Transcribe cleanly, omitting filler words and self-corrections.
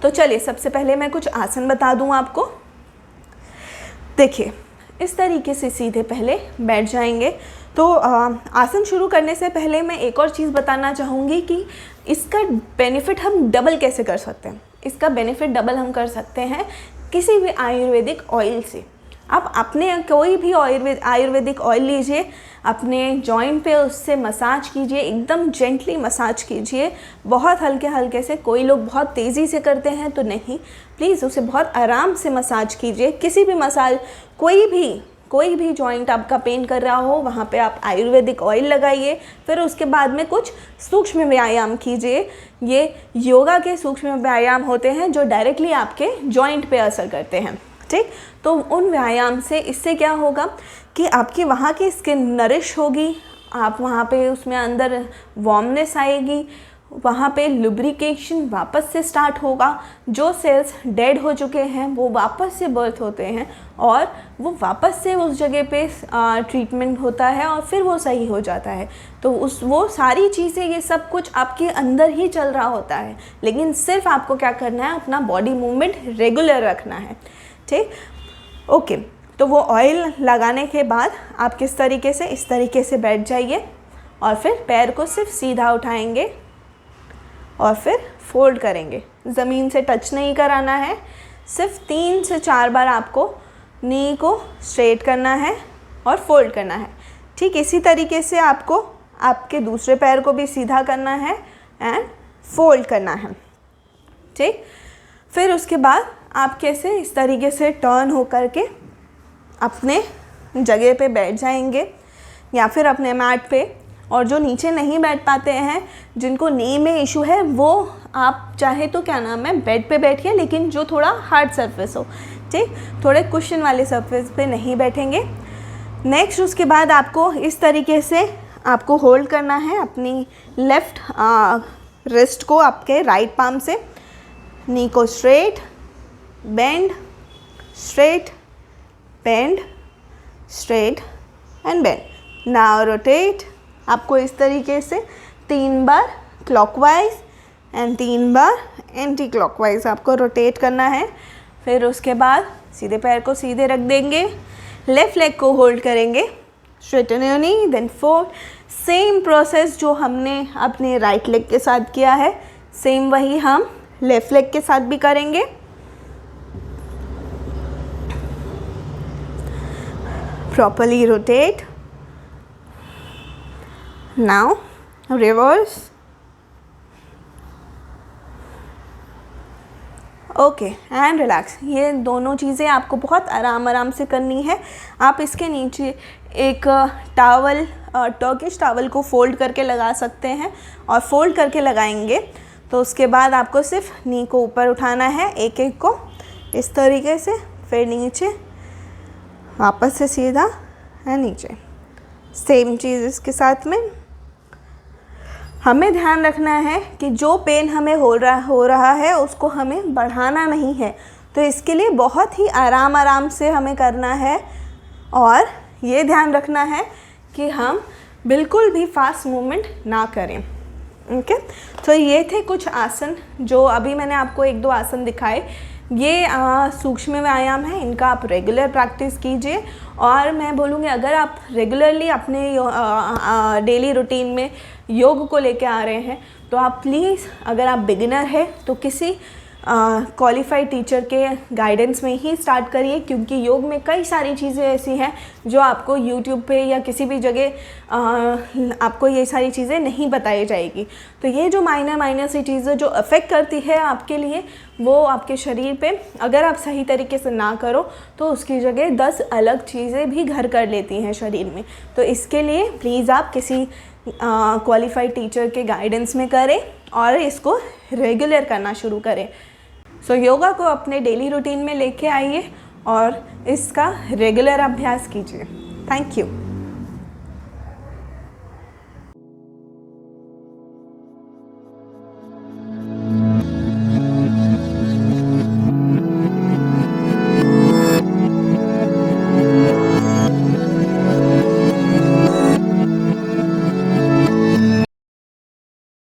तो चलिए सबसे पहले मैं कुछ आसन बता दूं आपको। देखिए इस तरीके से सीधे पहले बैठ जाएंगे। तो आसन शुरू करने से पहले मैं एक और चीज़ बताना चाहूँगी कि इसका बेनिफिट हम डबल कैसे कर सकते हैं। इसका बेनिफिट डबल हम कर सकते हैं किसी भी आयुर्वेदिक ऑयल से। आप अपने कोई भी आयुर्वेदिक ऑयल लीजिए, अपने जॉइंट पे उससे मसाज कीजिए, एकदम जेंटली मसाज कीजिए, बहुत हल्के हल्के से। कोई लोग बहुत तेज़ी से करते हैं तो नहीं, प्लीज़ उसे बहुत आराम से मसाज कीजिए। किसी भी मसाज, कोई भी जॉइंट आपका पेन कर रहा हो वहाँ पे आप आयुर्वेदिक ऑयल लगाइए। फिर उसके बाद में कुछ सूक्ष्म व्यायाम कीजिए। ये योगा के सूक्ष्म व्यायाम होते हैं जो डायरेक्टली आपके जॉइंट पे असर करते हैं, ठीक। तो उन व्यायाम से इससे क्या होगा कि आपकी वहाँ की स्किन नरिश होगी, आप वहाँ पे उसमें अंदर वार्मनेस आएगी, वहाँ पे लुब्रिकेशन वापस से स्टार्ट होगा। जो सेल्स डेड हो चुके हैं वो वापस से बर्थ होते हैं और वो वापस से उस जगह पे ट्रीटमेंट होता है और फिर वो सही हो जाता है। तो वो सारी चीज़ें, ये सब कुछ आपके अंदर ही चल रहा होता है, लेकिन सिर्फ आपको क्या करना है, अपना बॉडी मूवमेंट रेगुलर रखना है, ठीक। ओके, तो वो ऑयल लगाने के बाद आप किस तरीके से, इस तरीके से बैठ जाइए और फिर पैर को सिर्फ सीधा उठाएंगे और फिर फोल्ड करेंगे। ज़मीन से टच नहीं कराना है, सिर्फ 3 से 4 बार आपको नी को स्ट्रेट करना है और फोल्ड करना है, ठीक। इसी तरीके से आपको आपके दूसरे पैर को भी सीधा करना है एंड फोल्ड करना है, ठीक। फिर उसके बाद आप कैसे इस तरीके से टर्न हो करके अपने जगह पे बैठ जाएंगे या फिर अपने मैट पे। और जो नीचे नहीं बैठ पाते हैं, जिनको नी में इशू है, वो आप चाहे तो क्या नाम है बेड पे बैठिए, लेकिन जो थोड़ा हार्ड सरफेस हो, ठीक, थोड़े कुशन वाले सरफेस पे नहीं बैठेंगे। नेक्स्ट उसके बाद आपको इस तरीके से आपको होल्ड करना है अपनी लेफ़्ट रिस्ट को आपके राइट पाम से। नी को straight, bend, straight, bend, straight and bend. Now rotate. आपको इस तरीके से 3 बार क्लॉकवाइज एंड 3 बार एंटी क्लॉकवाइज आपको रोटेट करना है। फिर उसके बाद सीधे पैर को सीधे रख देंगे, लेफ़्ट लेग को होल्ड करेंगे, straighten your knee, then fold. Same process जो हमने अपने राइट लेग के साथ किया है, सेम वही हम लेफ़्ट लेग के साथ भी करेंगे। Properly rotate. Now reverse. Okay and relax. ये दोनों चीज़ें आपको बहुत आराम से करनी है। आप इसके नीचे एक टॉवल, टर्किश टॉवल को फोल्ड करके लगा सकते हैं और फोल्ड करके लगाएंगे तो उसके बाद आपको सिर्फ नी को ऊपर उठाना है, एक एक को इस तरीके से, फिर नीचे, वापस से सीधा एंड नीचे। सेम चीज़ इसके साथ में। हमें ध्यान रखना है कि जो पेन हमें हो रहा है उसको हमें बढ़ाना नहीं है, तो इसके लिए बहुत ही आराम से हमें करना है और ये ध्यान रखना है कि हम बिल्कुल भी फास्ट मूवमेंट ना करें। ओके, तो ये थे कुछ आसन जो अभी मैंने आपको 1-2 आसन दिखाए। ये सूक्ष्म व्यायाम है, इनका आप रेगुलर प्रैक्टिस कीजिए। और मैं बोलूँगी अगर आप रेगुलरली अपने डेली रूटीन में योग को लेके आ रहे हैं तो आप प्लीज़, अगर आप बिगिनर है तो किसी क्वालिफाइड टीचर के गाइडेंस में ही स्टार्ट करिए, क्योंकि योग में कई सारी चीज़ें ऐसी हैं जो आपको यूट्यूब पे या किसी भी जगह आपको ये सारी चीज़ें नहीं बताई जाएगी। तो ये जो माइनर सी चीज़ें जो अफेक्ट करती है आपके लिए, वो आपके शरीर पे अगर आप सही तरीके से ना करो तो उसकी जगह 10 अलग चीज़ें भी घर कर लेती हैं शरीर में। तो इसके लिए प्लीज़ आप किसी क्वालिफाइड टीचर के गाइडेंस में करें और इसको रेगुलर करना शुरू करें। सो योगा को अपने डेली रूटीन में लेके आइए और इसका रेगुलर अभ्यास कीजिए। Thank you.